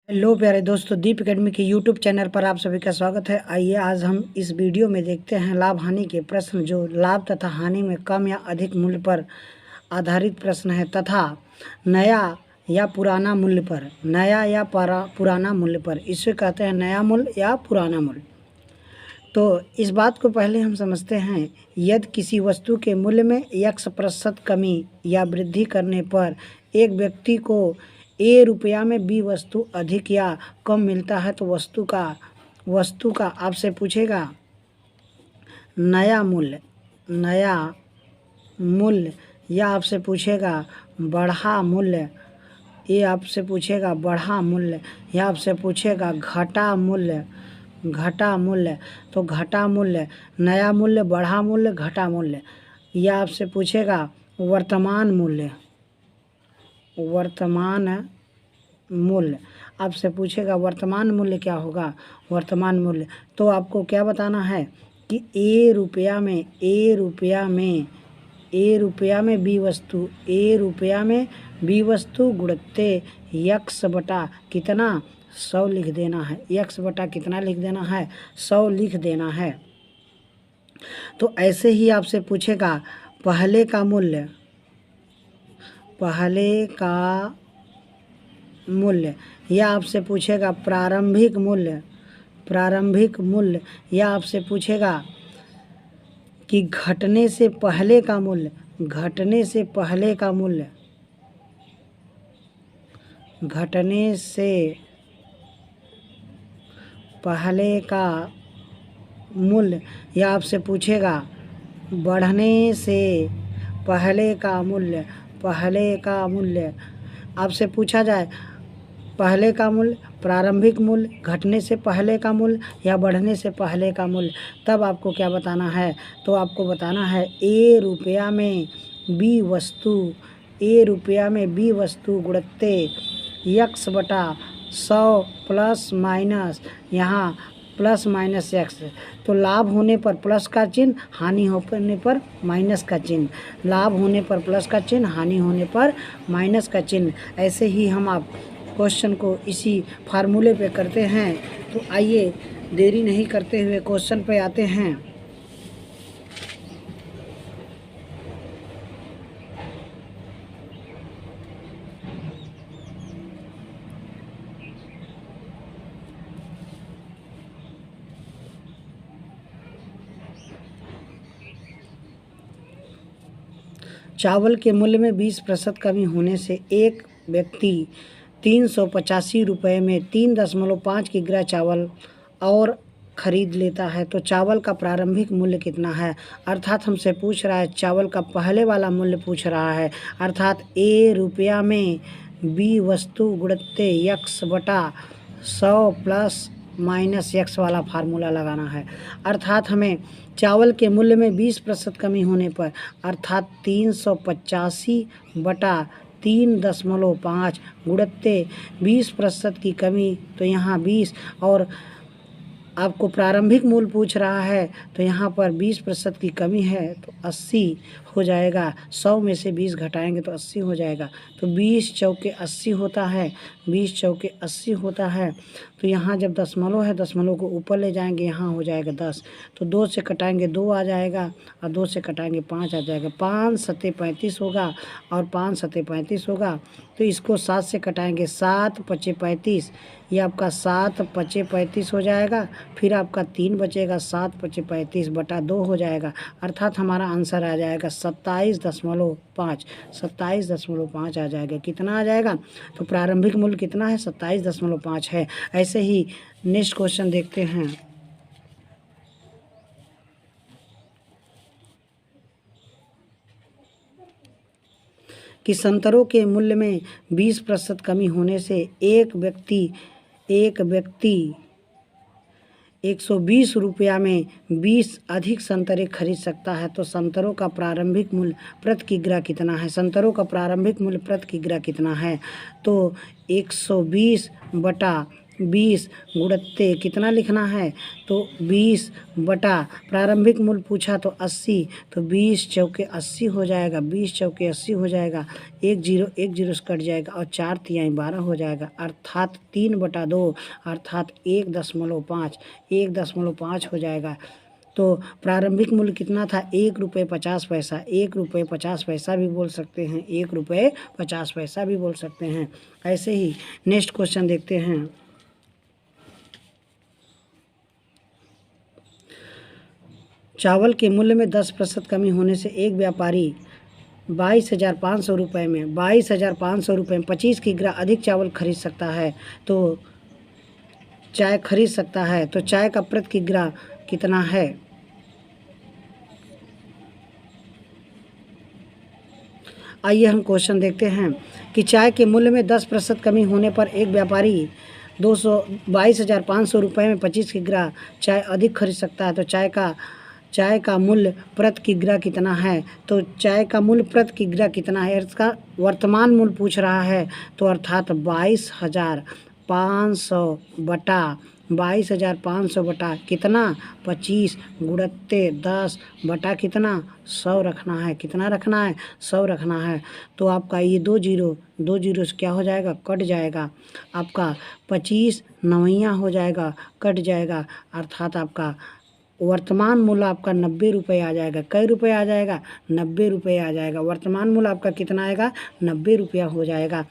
Hello प्यारे दोस्तों, दीप academy के यूट्यूब चैनल पर आप सभी का स्वागत है। आइए आज हम इस वीडियो में देखते हैं लाभ हानि के प्रश्न, जो लाभ तथा हानि में कम या अधिक मूल्य पर आधारित प्रश्न है तथा नया या पुराना मूल्य पर, नया या पुराना मूल्य पर, इसे कहते हैं नया मूल्य या पुराना मूल्य। तो इस बात को पहले हम समझते हैं। यदि किसी वस्तु के मूल्य में x% कमी या वृद्धि करने पर एक व्यक्ति को ए रुपया में बी वस्तु अधिक या कम मिलता है, तो वस्तु का आपसे पूछेगा नया मूल्य या आपसे पूछेगा बढ़ा मूल्य, ये आपसे पूछेगा बढ़ा मूल्य या आपसे पूछेगा घटा मूल्य। तो घटा मूल्य, नया मूल्य, बढ़ा मूल्य, घटा मूल्य। या आपसे पूछेगा वर्तमान मूल्य, आपसे पूछेगा वर्तमान मूल्य क्या होगा, वर्तमान मूल्य। तो आपको क्या बताना है कि ए रुपया में बी वस्तु गुणित्ते यक्स बटा कितना 100 लिख देना है। यक्स बटा कितना लिख देना है, 100 लिख देना है। तो ऐसे ही आपसे पूछेगा पहले का मूल्य या आपसे पूछेगा प्रारंभिक मूल्य या आपसे पूछेगा कि घटने से पहले का मूल्य, घटने से पहले का मूल्य या आपसे पूछेगा बढ़ने से पहले का मूल्य। आपसे पूछा जाए पहले का मूल्य, प्रारंभिक मूल्य, घटने से पहले का मूल्य या बढ़ने से पहले का मूल्य, तब आपको क्या बताना है। तो आपको बताना है ए रुपया में बी वस्तु गुणित्ते यक्स बटा 100 प्लस माइनस, यहाँ प्लस माइनस एक्स। तो लाभ होने पर प्लस का चिन्ह, हानि होने पर माइनस का चिन्ह। लाभ होने पर प्लस का चिन्ह, हानि होने पर माइनस का चिन्ह। ऐसे ही हम आप क्वेश्चन को इसी फार्मूले पे करते हैं। तो आइए देरी नहीं करते हुए क्वेश्चन पे आते हैं। चावल के मूल्य में 20% कमी होने से एक व्यक्ति 385 रुपये में 3.5 किग्रा चावल और ख़रीद लेता है। तो चावल का प्रारंभिक मूल्य कितना है, अर्थात हमसे पूछ रहा है चावल का पहले वाला मूल्य पूछ रहा है। अर्थात ए रुपया में बी वस्तु गुणित्ते यक्स बटा 100 प्लस माइनस एक्स वाला फार्मूला लगाना है। अर्थात हमें चावल के मूल्य में 20% कमी होने पर, अर्थात 385 बटा 3.5 गुणित्ते 20% की कमी, तो यहाँ 20 और आपको प्रारंभिक मूल्य पूछ रहा है, तो यहाँ पर 20% की कमी है तो 80 हो जाएगा। 100 में से 20 घटाएंगे तो 80 हो जाएगा। तो 20 चौके 80 होता है, 20 चौके 80 होता है। तो यहाँ जब दशमलव है, दशमलव को ऊपर ले जाएंगे, यहाँ हो जाएगा 10। तो 2 से कटाएंगे 2 आ जाएगा और 2 से कटाएंगे 5 आ जाएगा। 5 सत्ते 35 होगा और 5 सत्ते 35 होगा। तो इसको 7 से कटाएंगे, 7 पचे 35, ये आपका 7 पचे 35 हो जाएगा। फिर आपका 3 बचेगा, 7 पचे 35 बटा 2 हो जाएगा। अर्थात हमारा आंसर आ जाएगा 27.5 आ जाएगा। कितना आ जाएगा, तो प्रारंभिक मूल्य कितना है, 27.5 है। ऐसे ही नेक्स्ट क्वेश्चन देखते हैं। कि संतरों के मूल्य में 20% कमी होने से एक व्यक्ति 120 रुपया में 20 अधिक संतरे खरीद सकता है। तो संतरों का प्रारंभिक मूल्य प्रति किग्रा कितना है, संतरों का प्रारंभिक मूल्य प्रति किग्रा कितना है। तो 120 बटा 20 गुणित्ते कितना लिखना है, तो 20 बटा प्रारंभिक मूल्य पूछा तो 80, तो 20 चौके 80 हो जाएगा, 20 चौके 80 हो जाएगा, एक जीरो से कट जाएगा और 4 तिहाई 12 हो जाएगा, अर्थात 3/2 अर्थात 1.5 हो जाएगा। तो प्रारंभिक मूल्य कितना था, 1 रुपये 50 पैसा, 1 रुपये 50 पैसा भी बोल सकते हैं, 1 रुपये 50 पैसा भी बोल सकते हैं। ऐसे ही नेक्स्ट क्वेश्चन देखते हैं। चावल के मूल्य में 10% कमी होने से एक व्यापारी 22,500 रुपये में 25 किग्रा अधिक चावल खरीद सकता है, तो चाय का प्रति किग्रा कितना है। आइए हम क्वेश्चन देखते हैं कि चाय के मूल्य में 10% कमी होने पर एक व्यापारी 22,500 रुपये में 25 किग्रा चाय अधिक खरीद सकता है, तो चाय का मूल्य प्रति किग्रा कितना है। तो चाय का मूल्य प्रति किग्रा कितना है, इसका वर्तमान मूल्य पूछ रहा है, तो अर्थात 22,500 बटा कितना 25 गुणित्ते 10 बटा कितना 100 रखना है, कितना रखना है 100 रखना है। तो आपका ये दो जीरो से क्या हो जाएगा, कट जाएगा, आपका 25 नवैया हो जाएगा, कट जाएगा, अर्थात आपका वर्तमान मूल्य आपका 90 रुपये आ जाएगा। कई रुपये आ जाएगा, 90 रुपये आ जाएगा। वर्तमान मूल्य आपका कितना आएगा, 90 रुपया हो जाएगा।